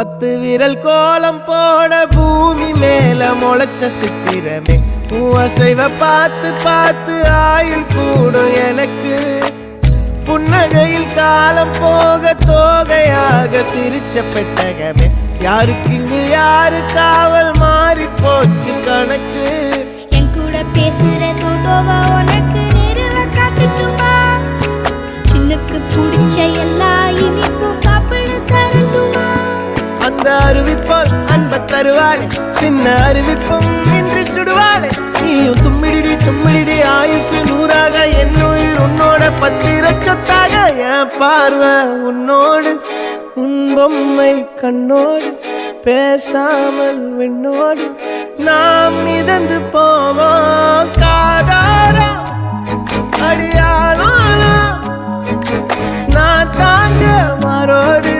10 விரல் கோலம் போட பூமி மேல முளைச்ச சித்திரமே அசைவ பார்த்து பார்த்து ஆயுள் கூடும் எனக்கு புன்னகையில் காலம் போக தோகையாக சிரிச்ச பெட்டகமே யாருக்கு இங்கு யாரு காவல் மாறி போச்சு கணக்கு என் கூட பேசுற தோதோவா உனக்கு நேரில் காட்டுட்டுமா சின்னுக்கு பிடிச்ச எல்லா இனிப்பும் சாப்பிட தரட்டுமா அந்த அறிவிப்பால் அன்ப தருவாளே சின்ன அறிவிப்பும் இன்றி சுடுவாளே நீயும் தும்மிடி தும்மிடி ஆயுசு 100ஆக என் உயிர் உன்னோட 10 சொத்தாக என் பார்வை உன்னோடு உன் பொம்மை கண்ணோடு பேசாமல் விண்ணோடு நாம் மிதந்து போவோம் காதாரா அடியாளோ நான் தாங்க மாறோடு